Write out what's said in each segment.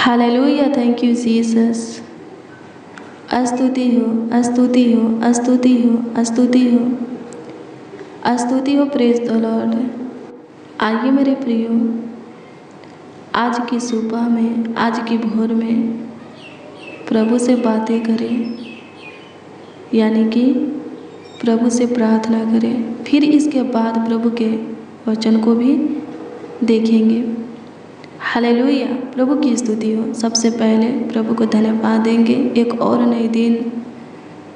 Hallelujah, thank you Jesus. स्तुति हो, स्तुति हो, स्तुति हो, स्तुति हो, स्तुति हो, प्रेज द लॉर्ड। आइए मेरे प्रियो, आज की सुबह में, आज की भोर में प्रभु से बातें करें, यानी कि प्रभु से प्रार्थना करें। फिर इसके बाद प्रभु के वचन को भी देखेंगे। हालेलुया, प्रभु की स्तुति हो। सबसे पहले प्रभु को धन्यवाद देंगे, एक और नई दिन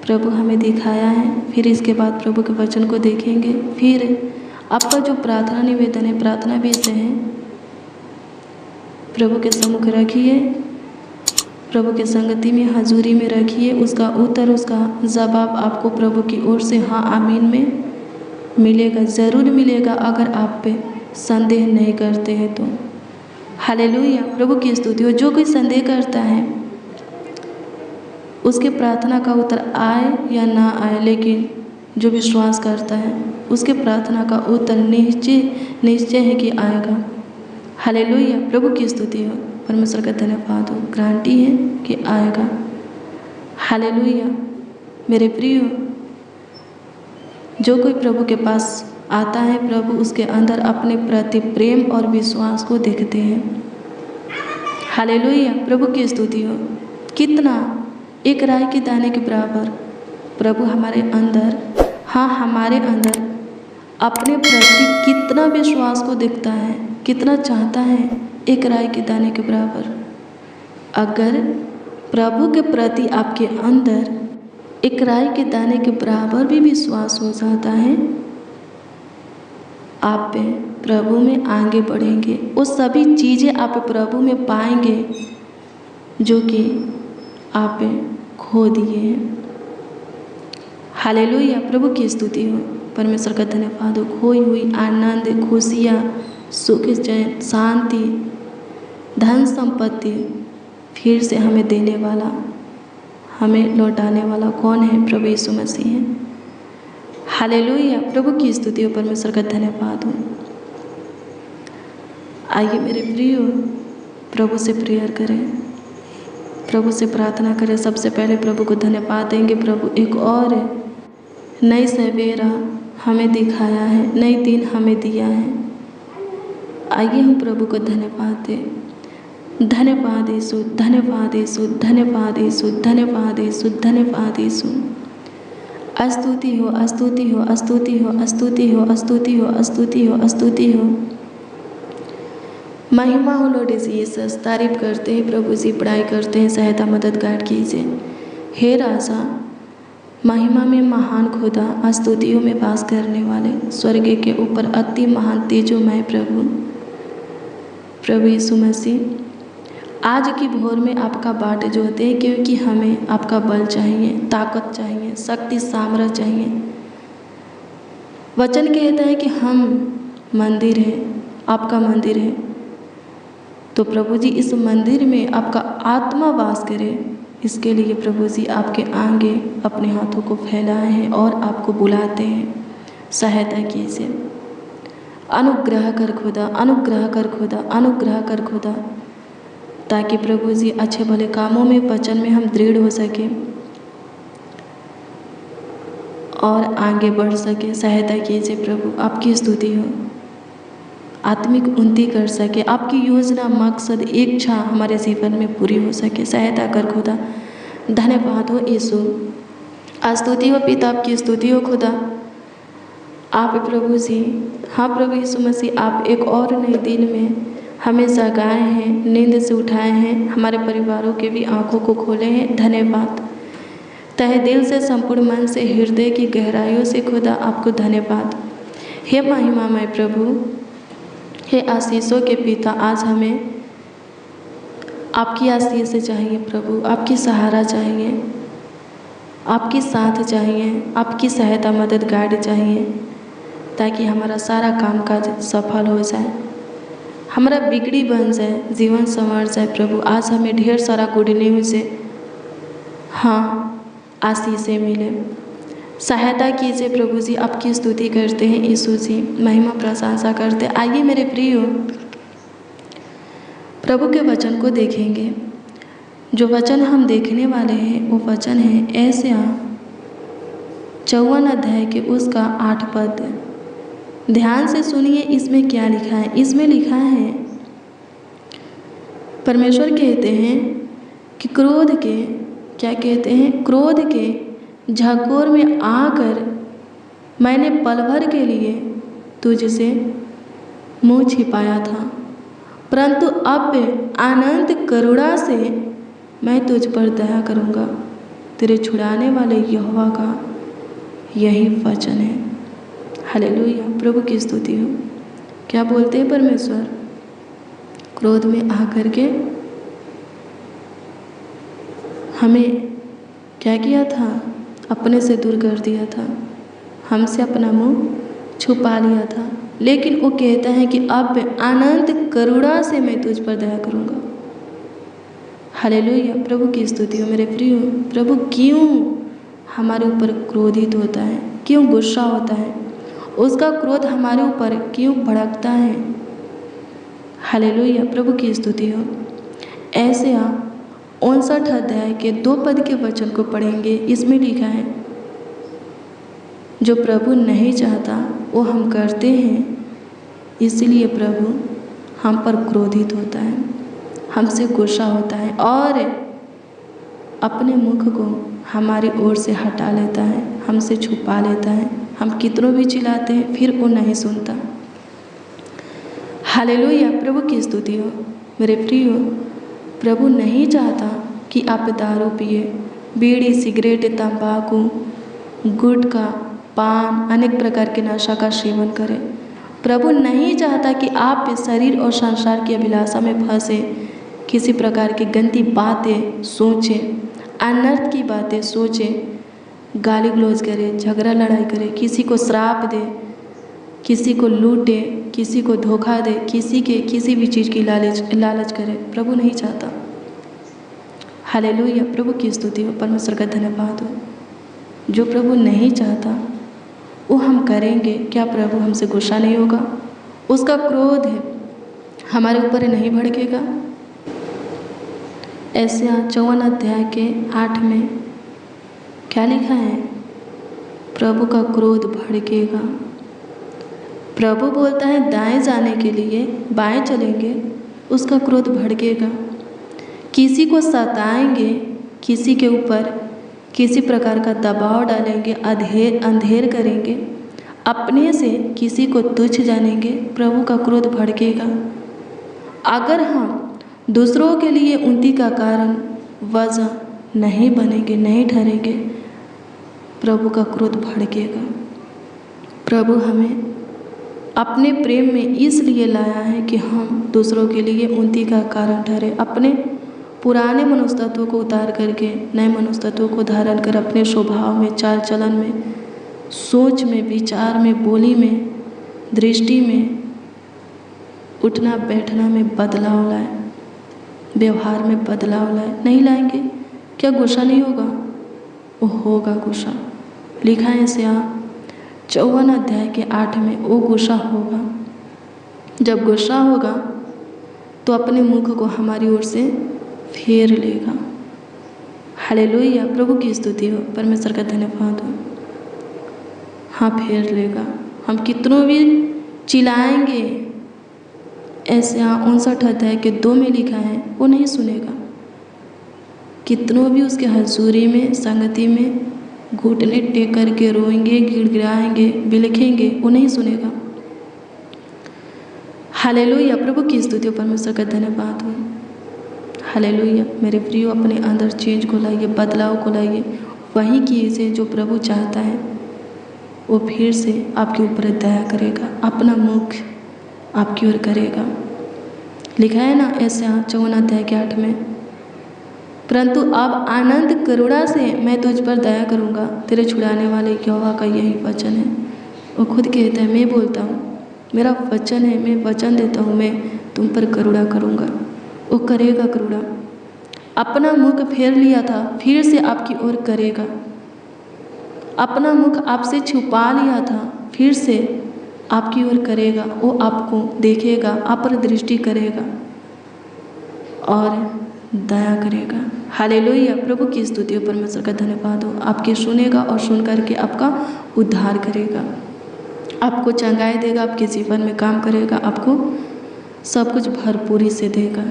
प्रभु हमें दिखाया है। फिर इसके बाद प्रभु के वचन को देखेंगे। फिर आपका जो प्रार्थना निवेदन है, प्रार्थना विषय है, प्रभु के सम्मुख रखिए, प्रभु के संगति में, हजूरी में रखिए। उसका उत्तर, उसका जवाब आपको प्रभु की ओर से हाँ आमीन में मिलेगा, ज़रूर मिलेगा, अगर आप पे संदेह नहीं करते हैं तो। हालेलुया, प्रभु की स्तुति हो। जो कोई संदेह करता है उसके प्रार्थना का उत्तर आए या ना आए, लेकिन जो विश्वास करता है उसके प्रार्थना का उत्तर निश्चय है कि आएगा। हालेलुया, प्रभु की स्तुति हो। परमेश्वर का धन्यवाद हो, गारंटी है कि आएगा। हालेलुया, मेरे प्रियो, जो कोई प्रभु के पास आता है, प्रभु उसके अंदर अपने प्रति प्रेम और विश्वास को देखते हैं। हालेलुया, प्रभु की स्तुति हो। कितना एक राई के दाने के बराबर प्रभु हमारे अंदर, हाँ हमारे अंदर अपने प्रति कितना विश्वास को देखता है, कितना चाहता है। एक राई के दाने के बराबर अगर प्रभु के प्रति आपके अंदर एक राई के दाने के बराबर भी विश्वास हो जाता है, आप प्रभु में आगे बढ़ेंगे। वो सभी चीज़ें आप प्रभु में पाएंगे जो कि आप खो दिए हैं। हालेलुया, प्रभु की स्तुति हो। परमेश्वर का धन्यवाद हो। खोई हुई आनंद, खुशियाँ, सुख, चैन, शांति, धन संपत्ति फिर से हमें देने वाला, हमें लौटाने वाला कौन है? प्रभु यीशु मसीह है। हालेलुया, प्रभु की स्तुति हो। परमेश्वर का धन्यवाद हो। आइए मेरे प्रियो, प्रभु से प्रेयर करें, प्रभु से प्रार्थना करें। सबसे पहले प्रभु को धन्यवाद देंगे। प्रभु एक और नई सवेरा हमें दिखाया है, नई दिन हमें दिया है। आइए हम प्रभु को धन्यवाद दें। धन्यवाद यीशु, धन्यवाद यीशु, धन्यवाद यीशु, धन्यवाद यीशु, धन्यवाद यीशु। स्तुति हो, स्तुति हो, स्तुति हो, स्तुति हो, स्तुति हो, स्तुति हो, स्तुति हो। महिमा हो लॉर्ड जीसस। तारीफ करते हैं प्रभु जी, बड़ाई करते हैं, सहायता मदद गाइड कीजिए। हे राजा, महिमा में महान खुदा, स्तुतियों में वास करने वाले, स्वर्ग के ऊपर अति महान तेजोमय प्रभु यीशु मसीह, आज की भोर में आपका बाट जोते हैं, क्योंकि हमें आपका बल चाहिए, ताकत चाहिए, शक्ति, सामर्थ्य चाहिए। वचन कहता है कि हम मंदिर हैं, आपका मंदिर है। तो प्रभु जी, इस मंदिर में आपका आत्मा वास करे, इसके लिए प्रभु जी आपके आगे अपने हाथों को फैलाए हैं और आपको बुलाते हैं। सहायता कीजिए। अनुग्रह कर खुदा, अनुग्रह कर खुदा, अनुग्रह कर खुदा, ताकि प्रभु जी अच्छे भले कामों में, वचन में हम दृढ़ हो सके और आगे बढ़ सके। सहायता कीजिए प्रभु, आपकी स्तुति हो, आत्मिक उन्नति कर सके, आपकी योजना, मकसद, इच्छा हमारे जीवन में पूरी हो सके। सहायता कर खुदा। धन्यवाद हो यीशु, स्तुति हो पिता, आपकी स्तुति हो खुदा। आप प्रभु जी, हाँ प्रभु यीशु मसीह, आप एक और नए दिन में हमें जगाए हैं, नींद से उठाए हैं, हमारे परिवारों के भी आंखों को खोले हैं। धन्यवाद। तहे दिल से, संपूर्ण मन से, हृदय की गहराइयों से खुदा आपको धन्यवाद। हे महिमामय प्रभु, हे आशीषों के पिता, आज हमें आपकी आशीष चाहिए प्रभु, आपकी सहारा चाहिए, आपकी साथ चाहिए, आपकी सहायता मदद गाइड चाहिए, ताकि हमारा सारा कामकाज सफल हो जाए, हमारा बिगड़ी बन जाए, जीवन संवर जाए। प्रभु आज हमें ढेर सारा गुड न्यूज़ है, हाँ आशीषें मिले। सहायता कीजिए प्रभु जी, आपकी स्तुति करते हैं यीशु जी, महिमा प्रशंसा करते हैं। आइए मेरे प्रियो, प्रभु के वचन को देखेंगे। जो वचन हम देखने वाले हैं वो वचन है यशायाह 54 अध्याय के उसका 8 पद। ध्यान से सुनिए इसमें क्या लिखा है। इसमें लिखा है, परमेश्वर कहते हैं कि क्रोध के, क्या कहते हैं, क्रोध के झकोर में आकर मैंने पल भर के लिए तुझसे मुँह छिपाया था, परंतु अब अनंत करुणा से मैं तुझ पर दया करूँगा। तेरे छुड़ाने वाले यहोवा का यही वचन है। हालेलुया, प्रभु की स्तुति हो। क्या बोलते हैं परमेश्वर? क्रोध में आकर के हमें क्या किया था? अपने से दूर कर दिया था, हमसे अपना मुंह छुपा लिया था। लेकिन वो कहता है कि अब अनंत करुणा से मैं तुझ पर दया करूँगा। हालेलुया, प्रभु की स्तुति हो मेरे प्रियो। प्रभु क्यों हमारे ऊपर क्रोधित होता है, क्यों गुस्सा होता है, उसका क्रोध हमारे ऊपर क्यों भड़कता है? हालेलुया, प्रभु की स्तुति हो। यशायाह 59 अध्याय के 2 पद के वचन को पढ़ेंगे। इसमें लिखा है, जो प्रभु नहीं चाहता वो हम करते हैं, इसलिए प्रभु हम पर क्रोधित होता है, हमसे गुस्सा होता है और अपने मुख को हमारी ओर से हटा लेता है, हमसे छुपा लेता है। हम कितनों भी चिल्लाते हैं फिर वो नहीं सुनता। हालेलुया, प्रभु की स्तुति हो मेरे प्रियो। प्रभु नहीं चाहता कि आप दारू पिए, बीड़ी, सिगरेट, तंबाकू, गुटखा, पान, अनेक प्रकार के नशा का सेवन करें। प्रभु नहीं चाहता कि आप शरीर और संसार की अभिलाषा में फंसे, किसी प्रकार की गंदी बातें सोचें, अनर्थ की बातें सोचें, गाली गलौज करे, झगड़ा लड़ाई करे, किसी को श्राप दे, किसी को लूटे, किसी को धोखा दे, किसी भी चीज़ की लालच करे। प्रभु नहीं चाहता। हालेलुया, प्रभु की स्तुति हो, परमेश्वर का धन्यवाद हो। जो प्रभु नहीं चाहता वो हम करेंगे, क्या प्रभु हमसे गुस्सा नहीं होगा? उसका क्रोध है हमारे ऊपर नहीं भड़केगा? यशायाह 54 अध्याय के 8 में क्या लिखा है? प्रभु का क्रोध भड़केगा। प्रभु बोलता है दाएं जाने के लिए बाएं चलेंगे, उसका क्रोध भड़केगा। किसी को सताएंगे, किसी के ऊपर किसी प्रकार का दबाव डालेंगे, अंधेर करेंगे, अपने से किसी को तुच्छ जानेंगे, प्रभु का क्रोध भड़केगा। अगर हम दूसरों के लिए उन्नति का कारण वजह नहीं बनेंगे, नहीं ठहरेंगे, प्रभु का क्रोध भड़केगा। प्रभु हमें अपने प्रेम में इसलिए लाया है कि हम दूसरों के लिए उन्नति का कारण ठहरे। अपने पुराने मनुष्य तत्वों को उतार करके नए मनुष्य तत्वों को धारण कर अपने स्वभाव में, चाल चलन में, सोच में, विचार में, बोली में, दृष्टि में, उठना बैठना में बदलाव लाए, व्यवहार में बदलाव लाए। नहीं लाएंगे क्या गुस्सा नहीं होगा? वो होगा गुस्सा। लिखा है यशायाह 54 अध्याय के 8 में, वो गुस्सा होगा। जब गुस्सा होगा तो अपने मुख को हमारी ओर से फेर लेगा। हालेलुया, प्रभु की स्तुति हो, परमेश्वर का धन्यवाद हो। हाँ, फेर लेगा। हम कितनों भी चिल्लाएंगे, यशायाह 59 अध्याय के 2 में लिखा है, वो नहीं सुनेगा। कितनों भी उसके हजूरी में, संगति में घुटने टेक करके रोएंगे, गिड़गिड़ाएंगे, बिलखेंगे, वो नहीं सुनेगा। हालेलुया, प्रभु की स्तुति हो, परमेश्वर का धन्यवाद हो। हालेलुया, मेरे प्रियो, अपने अंदर चेंज को लाइए, बदलाव को लाइए। वही कीजिए जो प्रभु चाहता है। वो फिर से आपके ऊपर दया करेगा, अपना मुख आपकी ओर करेगा। लिखा है ना यशायाह 54 अध्याय के 8 में, परंतु अब अनंत करुणा से मैं तुझ पर दया करूँगा, तेरे छुड़ाने वाले यहोवा का यही वचन है। वो खुद कहता है, मैं बोलता हूँ, मेरा वचन है, मैं वचन देता हूँ, मैं तुम पर करुणा करूँगा। वो करेगा करुणा। अपना मुख फेर लिया था, फिर से आपकी ओर करेगा। अपना मुख आपसे छुपा लिया था, फिर से आपकी ओर करेगा। वो आपको देखेगा, आप पर दृष्टि करेगा। और दया करेगा। हालेलुया। प्रभु की स्तुति हो, परमेश्वर का धन्यवाद हो। आपकी सुनेगा और सुन करके आपका उद्धार करेगा, आपको चंगाई देगा, आपके जीवन में काम करेगा, आपको सब कुछ भरपूरी से देगा।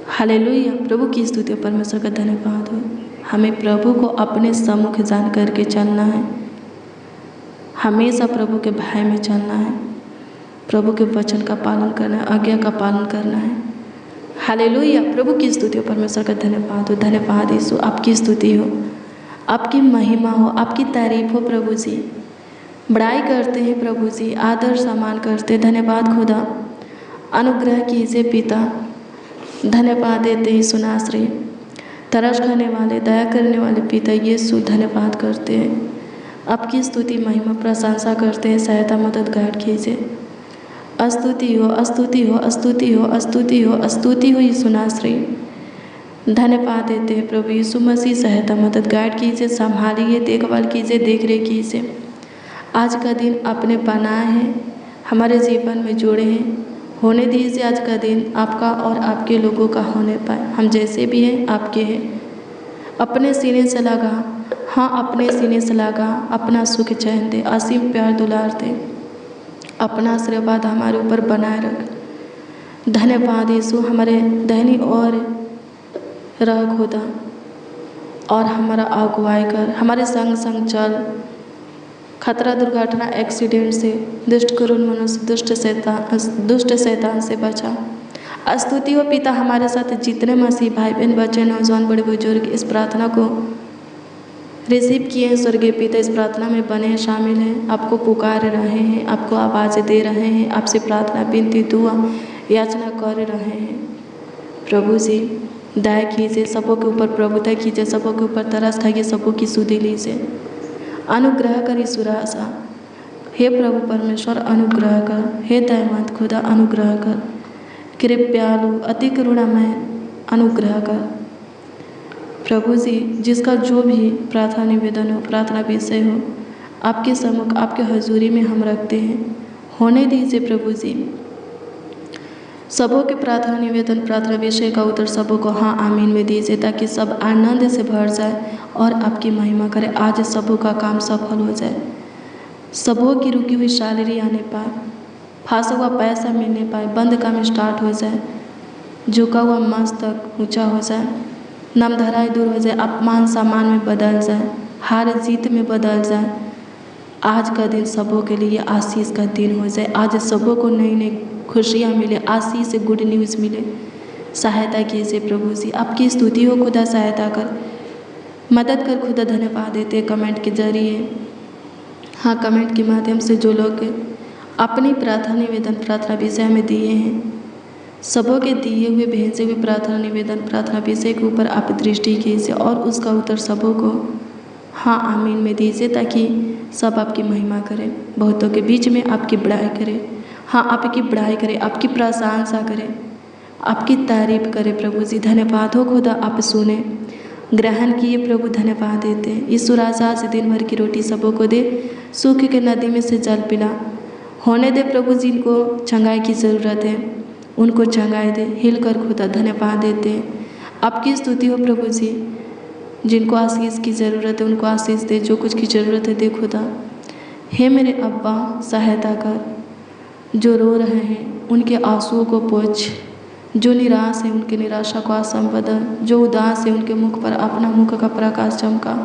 हालेलुया। प्रभु की स्तुति हो, परमेश्वर का धन्यवाद हो। हमें प्रभु को अपने सम्मुख जान करके चलना है, हमेशा प्रभु के भय में चलना है, प्रभु के वचन का पालन करना है, आज्ञा का पालन करना है। हालेलुया। प्रभु की स्तुति हो, परमेश्वर का धन्यवाद हो। धन्यवाद यीशु, आपकी स्तुति हो, आपकी महिमा हो, आपकी तारीफ हो। प्रभु जी बड़ाई करते हैं, प्रभु जी आदर सम्मान करते। धन्यवाद खुदा, अनुग्रह कीजिए पिता। धन्यवाद देते हैं सुनाश्रय, तरस खाने वाले, दया करने वाले पिता यीशु, धन्यवाद करते हैं। आपकी स्तुति महिमा प्रशंसा करते हैं। सहायता मदद गाइड कीजिए। स्तुति हो, स्तुति हो, स्तुति हो, स्तुति हो, स्तुति हो यीशु नासरी। धन्यवाद देते हैं प्रभु यीशु मसीह। सहायता मदद गाइड कीजिए, संभालिए, देखभाल कीजिए, देख रेख कीजिए। आज का दिन आपने बनाया है, हमारे जीवन में जोड़े हैं। होने दीजिए आज का दिन आपका और आपके लोगों का होने पाए। हम जैसे भी हैं आपके हैं। अपने सीने से लगा, हाँ अपने सीने से लगा, अपना सुख चैन दे, असीम प्यार दुलार दे, अपना आशीर्वाद हमारे ऊपर बनाए रख। धन्यवाद यीशु, हमारे दाहिनी ओर रह खुदा और हमारा अगुवाई कर, हमारे संग संग चल। खतरा, दुर्घटना, एक्सीडेंट से, दुष्ट करुण मनुष्य, दुष्ट शैतान से बचा। स्तुति हो पिता, हमारे साथ जितने मसीह भाई बहन, बच्चे, नौजवान, बड़े बुजुर्ग इस प्रार्थना को रिसीव किए हैं, स्वर्गीय पिता इस प्रार्थना में बने हैं, शामिल हैं, आपको पुकार रहे हैं, आपको आवाज़ें दे रहे हैं, आपसे प्रार्थना, विनती, दुआ, याचना कर रहे हैं। प्रभु जी दया कीजिए, सबों के ऊपर प्रभुता कीजिए, सबों के ऊपर तरस खाइए, सबों की सुधि लीजिए। अनुग्रह कर ईश्वरासा, हे प्रभु परमेश्वर अनुग्रह कर, हे दयावंत खुदा अनुग्रह कर, कृपयालु अति करुणामय अनुग्रह कर। प्रभु जी जिसका जो भी प्रार्थना निवेदन हो, प्रार्थना विषय हो, आपके सम्मुख, आपके हजूरी में हम रखते हैं। होने दीजिए प्रभु जी, सबों के प्रार्थना निवेदन, प्रार्थना विषय का उत्तर सबों को हाँ आमीन में दीजिए, ताकि सब आनंद से भर जाए और आपकी महिमा करे। आज सबों का काम सफल हो जाए, सबों की रुकी हुई सैलरी आने पाए, फांसा हुआ पैसा मिलने पाए, बंद काम स्टार्ट हो जाए, झुका हुआ मस्तक ऊंचा हो जाए, नामधराई दूर हो जाए, अपमान सम्मान में बदल जाए, हार जीत में बदल जाए। आज का दिन सबों के लिए आशीष का दिन हो जाए। आज सबों को नई नई खुशियाँ मिले, आशीष से गुड न्यूज़ मिले। सहायता कीजिए प्रभु जी, आपकी स्तुति हो खुदा, सहायता कर, मदद कर खुदा। धन्यवाद देते कमेंट के जरिए, हाँ कमेंट के माध्यम से जो लोग अपनी प्रार्थना निवेदन, प्रार्थना विषय में दिए हैं, सबों के दिए हुए भेजे हुए प्रार्थना निवेदन, प्रार्थना विषय के ऊपर आप दृष्टि कीजिए और उसका उत्तर सबों को हाँ आमीन में दीजिए, ताकि सब आपकी महिमा करें, बहुतों के बीच में आपकी बड़ाई करें। हाँ आपकी बड़ाई करें, आपकी प्रशंसा करें, आपकी तारीफ करें। प्रभु जी धन्यवाद हो खुदा, आप सुने, ग्रहण किए प्रभु, धन्यवाद देते हैं। ईश्वर आशा से दिन भर की रोटी सबों को दे, सूख के नदी में से जल पिला। होने दे प्रभु जी, इनको चंगाई की ज़रूरत है, उनको चंगाई दे, हिल कर खुदा। धन्यवाद देते हैं, आपकी स्तुति हो प्रभु जी। जिनको आशीष की ज़रूरत है उनको आशीष दे, जो कुछ की ज़रूरत है दे खुदा। हे मेरे अब्बा सहायता कर, जो रो रहे हैं उनके आंसुओं को पोंछ, जो निराश है उनकी निराशा को आशा में बदल, जो उदास है उनके मुख पर अपना मुख का प्रकाश चमका,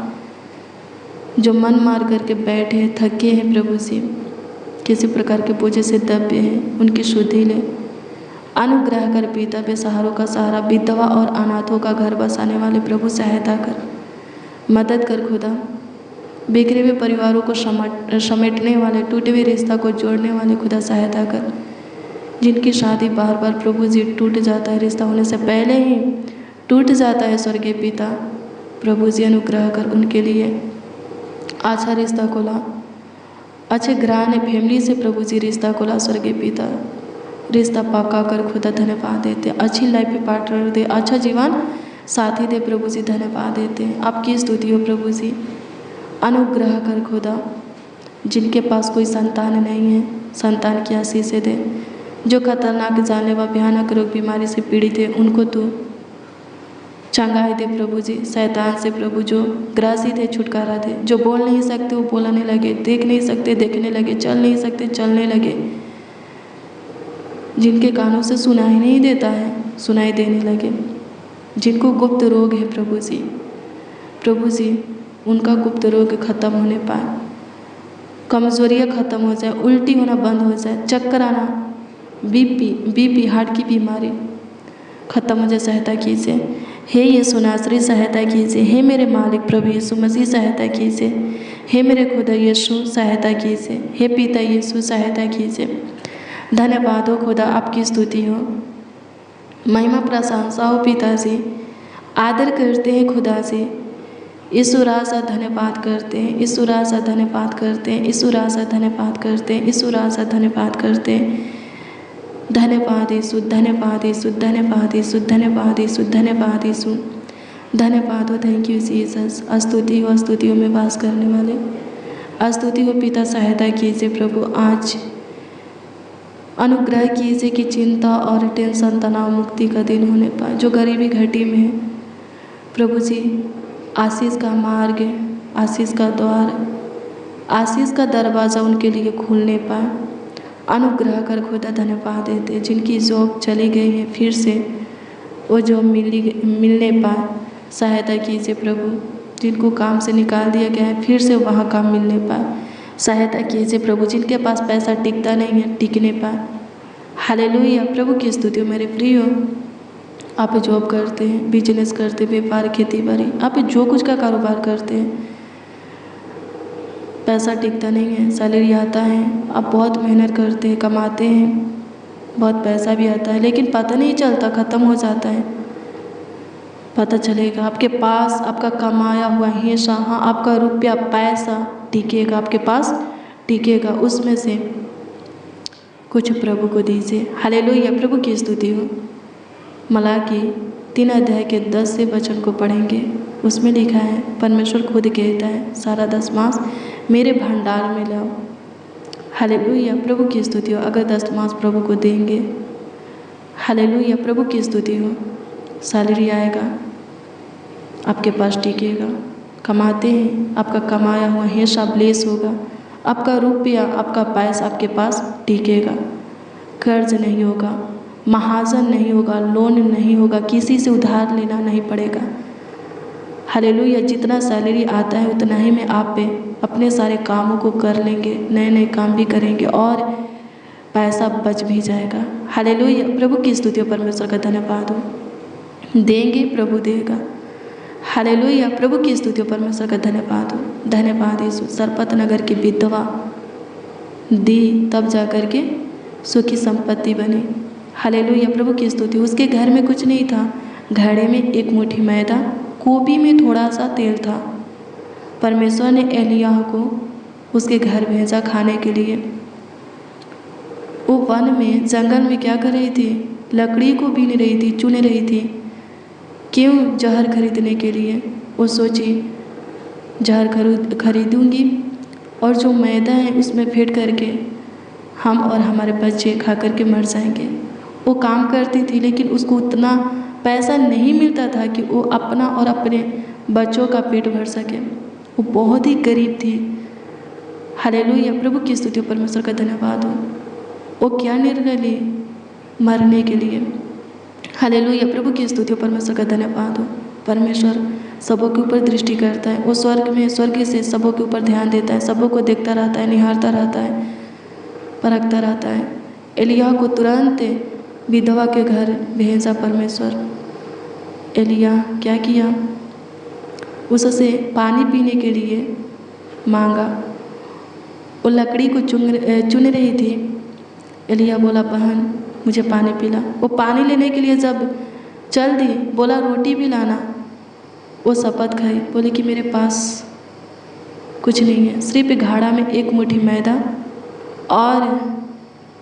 जो मन मार करके बैठे हैं, थके हैं प्रभु जी, किसी प्रकार के बोझे से दबे हैं, उनकी शुद्धि ले। अनुग्रह कर पिता, बेसहारों का सहारा, विधवा और अनाथों का घर बसाने वाले प्रभु सहायता कर, मदद कर खुदा। बिखरे हुए परिवारों को समेटने वाले, टूटे हुए रिश्ता को जोड़ने वाले खुदा सहायता कर। जिनकी शादी बार बार प्रभु जी टूट जाता है, रिश्ता होने से पहले ही टूट जाता है, स्वर्गीय पिता प्रभु जी अनुग्रह कर उनके लिए अच्छा रिश्ता को ला, अच्छे घराने फैमिली से प्रभु जी रिश्ता को ला, स्वर्गीय पिता रिश्ता पक्का कर खुदा। धन्यवाद देते, अच्छी लाइफ में पार्टनर दे, अच्छा जीवन साथी दे प्रभु जी। धन्यवाद देते हैं, आपकी स्तुति हो प्रभु जी। अनुग्रह कर खुदा, जिनके पास कोई संतान नहीं है, संतान की आशीष दे, जो खतरनाक जानलेवा भयानक रोग बीमारी से पीड़ित है उनको तो चंगाई दे प्रभु जी। शैतान से प्रभु जो ग्रासित है छुटकारा दे। जो बोल नहीं सकते वो बोलने लगे, देख नहीं सकते देखने लगे, चल नहीं सकते चलने लगे, जिनके कानों से सुनाई नहीं देता है सुनाई देने लगे, जिनको गुप्त रोग है प्रभु जी उनका गुप्त रोग खत्म होने पाए, कमजोरियाँ खत्म हो जाए, उल्टी होना बंद हो जाए, चक्कर आना, बीपी हार्ट की बीमारी खत्म हो जाए, सहायता कीजिए। हे यीशु नासरी सहायता कीजिए। हे मेरे मालिक प्रभु यीशु मसीह सहायता कीजिए। हे मेरे खुदा यीशु सहायता कीजिए। हे पिता यीशु सहायता कीजिए। धन्यवाद हो खुदा, आपकी स्तुति हो, महिमा प्रशंसा हो पिताजी, आदर करते हैं खुदा से। यीशु राजा धन्यवाद करते हैं, यीशु राजा धन्यवाद करते हैं, यीशु राजा धन्यवाद करते हैं, यीशु राजा धन्यवाद करते हैं। धन्यवाद यीशु, धन्यवाद यीशु, धन्यवाद यीशु, धन्यवाद यीशु, धन्यवाद यीशु, धन्यवाद हो। Thank you Jesus. स्तुति हो स्तुतियों में वास करने वाले, स्तुति हो पिता, सहायता कीजिए प्रभु। आज अनुग्रह कीजिए कि चिंता और टेंशन तनाव मुक्ति का दिन होने पाए। जो गरीबी घटी में है प्रभु जी, आशीष का मार्ग, आशीष का द्वार, आशीष का दरवाज़ा उनके लिए खुलने पाए। अनुग्रह कर खुदा धन्यवाद देते। जिनकी जॉब चली गई है फिर से वो जॉब मिलने पाए, सहायता कीजिए प्रभु। जिनको काम से निकाल दिया गया है फिर से वहाँ काम मिलने पाए, सहायता कीजिए प्रभु। जिनके पास पैसा टिकता नहीं है टिकने पाए। हालेलुया प्रभु की स्तुति हो। मेरे प्रिय हो, आप जॉब करते हैं, बिजनेस करते, व्यापार, खेती बाड़ी, आप जो कुछ का कारोबार करते हैं, पैसा टिकता नहीं है, सैलरी आता है, आप बहुत मेहनत करते हैं, कमाते हैं, बहुत पैसा भी आता है, लेकिन पता नहीं चलता, ख़त्म हो जाता है। पता चलेगा आपके पास आपका कमाया हुआ हिस्सा, हाँ आपका रुपया पैसा टिकेगा, आपके पास टिकेगा, उसमें से कुछ प्रभु को दीजिए। हालेलुया प्रभु की स्तुति हो। मलाकी 3 अध्याय के 10 से वचन को पढ़ेंगे। उसमें लिखा है, परमेश्वर खुद कहता है, सारा दशमांश मेरे भंडार में लाओ। हालेलुया प्रभु की स्तुति हो। अगर दशमांश प्रभु को देंगे, हालेलुया प्रभु की स्तुति हो, सैलरी आएगा, आपके पास टिकेगा। कमाते हैं, आपका कमाया हुआ हिस्सा ब्लेस होगा, आपका रुपया आपका पैसा आपके पास टिकेगा। कर्ज नहीं होगा, महाजन नहीं होगा, लोन नहीं होगा, किसी से उधार लेना नहीं पड़ेगा। हालेलुया जितना सैलरी आता है उतना ही में आप पे अपने सारे कामों को कर लेंगे, नए नए काम भी करेंगे और पैसा बच भी जाएगा। हालेलुया प्रभु की स्तुति हो। परमेश्वर का धन्यवाद हो। देंगे प्रभु देगा। हालेलुया प्रभु की स्तुति हो। परमेश्वर का धन्यवाद हो। धन्यवाद यीशु। सरपत नगर की विधवा दी तब जा कर के सुखी संपत्ति बनी। हालेलुया प्रभु की स्तुति। उसके घर में कुछ नहीं था, घड़े में एक मुट्ठी मैदा, कोपी में थोड़ा सा तेल था। परमेश्वर ने एलिय्याह को उसके घर भेजा खाने के लिए। वो वन में जंगल में क्या कर रही थी? लकड़ी को बीन रही थी, चुन रही थी। क्यों? जहर खरीदने के लिए। वो सोची जहर खरीदूंगी और जो मैदा है उसमें फेंट करके हम और हमारे बच्चे खा करके मर जाएंगे। वो काम करती थी लेकिन उसको उतना पैसा नहीं मिलता था कि वो अपना और अपने बच्चों का पेट भर सके। वो बहुत ही गरीब थी। हालेलुया प्रभु की स्तुति। परमेश्वर का धन्यवाद हो। वो क्या निर्णय ली? मरने के लिए। हालेलुया प्रभु की स्तुति। परमेश्वर का धन्यवाद हो। परमेश्वर सबों के ऊपर दृष्टि करता है। वो स्वर्ग से सबों के ऊपर ध्यान देता है, सबों को देखता रहता है, निहारता रहता है, परखता रहता है। एलिय्याह को तुरंत विधवा के घर भेजा परमेश्वर। एलिय्याह क्या किया? उससे पानी पीने के लिए मांगा। वो लकड़ी को चुन रही थी। एलिय्याह बोला, बहन मुझे पानी पिला। वो पानी लेने के लिए जब चल दी, बोला रोटी भी लाना। वो शपथ खाई, बोली कि मेरे पास कुछ नहीं है, सिर्फ घड़ा में एक मुट्ठी मैदा और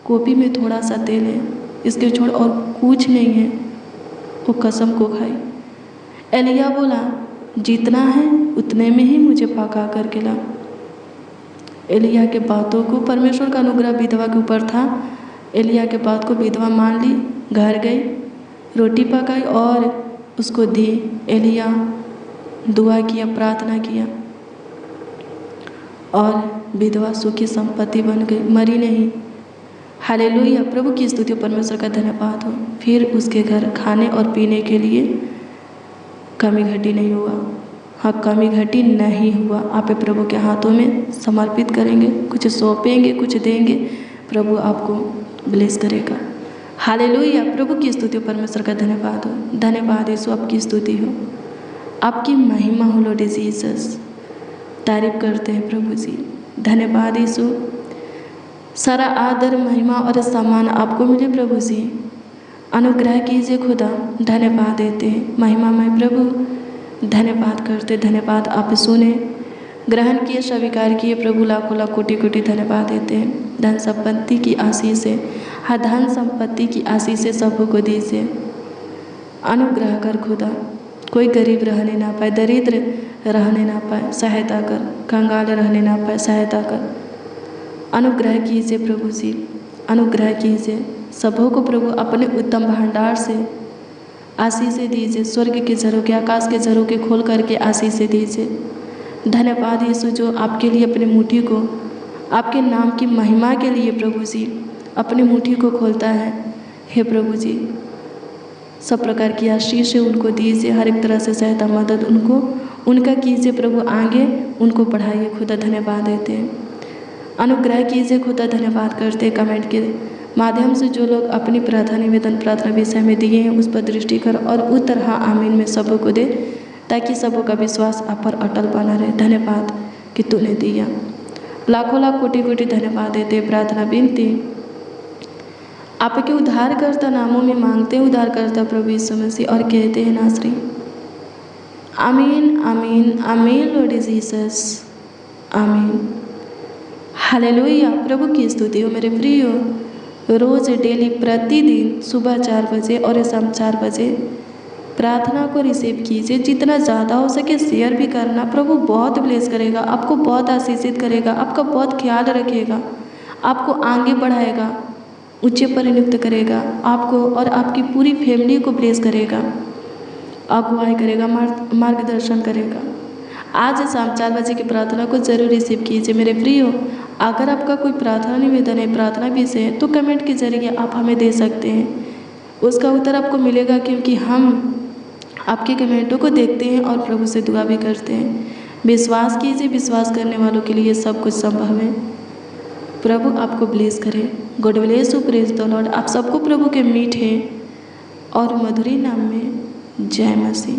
कोपी में थोड़ा सा तेल है, इसके छोड़ और कुछ नहीं है। वो कसम को खाई। एलिय्याह बोला, जितना है उतने में ही मुझे पका कर के ला। एलिय्याह के बातों को परमेश्वर का अनुग्रह विधवा के ऊपर था। एलिया के बात को विधवा मान ली, घर गई, रोटी पकाई और उसको दी। एलिया दुआ किया, प्रार्थना किया और विधवा सुखी संपत्ति बन गई, मरी नहीं। हालेलुया, प्रभु की स्तुति हो, परमेश्वर का धन्यवाद हो। फिर उसके घर खाने और पीने के लिए कमी घटी नहीं हुआ। हाँ, कमी घटी नहीं हुआ। आप प्रभु के हाथों में समर्पित करेंगे, कुछ सौंपेंगे, कुछ देंगे, प्रभु आपको ब्लेस करेगा। हालेलुया, प्रभु की स्तुति हो, परमेश्वर का धन्यवाद हो। धन्यवाद यीशु, आपकी स्तुति हो, आपकी महिमा हो लॉर्ड जीसस। तारीफ करते हैं प्रभु जी। धन्यवाद यीशु, सारा आदर, महिमा और सम्मान आपको मिले प्रभु जी। अनुग्रह कीजिए खुदा, धन्यवाद देते हैं। महिमामय प्रभु धन्यवाद करते, धन्यवाद आप सुने, ग्रहण किए, स्वीकार किए प्रभु। लाखों लाख कोटि कोटि धन्यवाद देते हैं। धन संपत्ति की आशीष से, हाँ, धन संपत्ति की आशीष से सबको दीजिए। अनुग्रह कर खुदा, कोई गरीब रहने ना पाए, दरिद्र रहने ना पाए, सहायता कर। कंगाल रहने ना पाए, सहायता कर। अनुग्रह कीजिए प्रभु जी, अनुग्रह कीजिए सबों को प्रभु, अपने उत्तम भंडार से आशीषें दीजिए। स्वर्ग के झरोखे, आकाश के झरोखे खोल करके आशीषें दीजिए। धन्यवाद यीशु, जो आपके लिए अपनी मुट्ठी को, आपके नाम की महिमा के लिए प्रभु जी अपनी मुट्ठी को खोलता है। हे प्रभु जी, सब प्रकार की आशीष उनको दीजिए, हर एक तरह से सहायता मदद उनका कीजिए प्रभु, आगे उनको बढ़ाइए खुदा। धन्यवाद देते हैं, अनुग्रह कीजिए खुदा। धन्यवाद करते हैं। कमेंट के माध्यम से जो लोग अपनी प्रार्थना निवेदन प्रार्थना विषय में दिए हैं उस पर दृष्टि कर और उत्तर हाँ आमीन में सबों को दे, ताकि सबों का विश्वास आप पर अटल बना रहे। धन्यवाद कि तूने दिया। लाखों लाख कोटि कोटि धन्यवाद देते। प्रार्थना विनती आपके उद्धारकर्ता नामों में मांगते हैं, उद्धारकर्ता प्रभु यीशु मसीह, और कहते हैं नासरी आमीन आमीन आमीन लॉर्ड जीसस, आमीन। हालेलुया, प्रभु की स्तुति हो मेरे प्रियो। रोज़ डेली प्रतिदिन सुबह 4 बजे और शाम 4 बजे प्रार्थना को रिसीव कीजिए। जितना ज़्यादा हो सके शेयर भी करना। प्रभु बहुत ब्लेस करेगा, आपको बहुत आशीषित करेगा, आपका बहुत ख्याल रखेगा, आपको आगे बढ़ाएगा, ऊंचे पर नियुक्त करेगा, आपको और आपकी पूरी फैमिली को ब्लेस करेगा, अगुवाई करेगा, मार्गदर्शन करेगा। आज शाम 4 बजे की प्रार्थना को जरूर रिसीव कीजिए मेरे प्रियो। अगर आपका कोई प्रार्थना निवेदन है, प्रार्थना विषय है, तो कमेंट के जरिए आप हमें दे सकते हैं। उसका उत्तर आपको मिलेगा, क्योंकि हम आपके कमेंटों को देखते हैं और प्रभु से दुआ भी करते हैं। विश्वास कीजिए, विश्वास करने वालों के लिए सब कुछ संभव है। प्रभु आपको ब्लेस करे। God bless you, praise the Lord. आप सबको प्रभु के मीठे और मधुरी नाम में जय मसीह।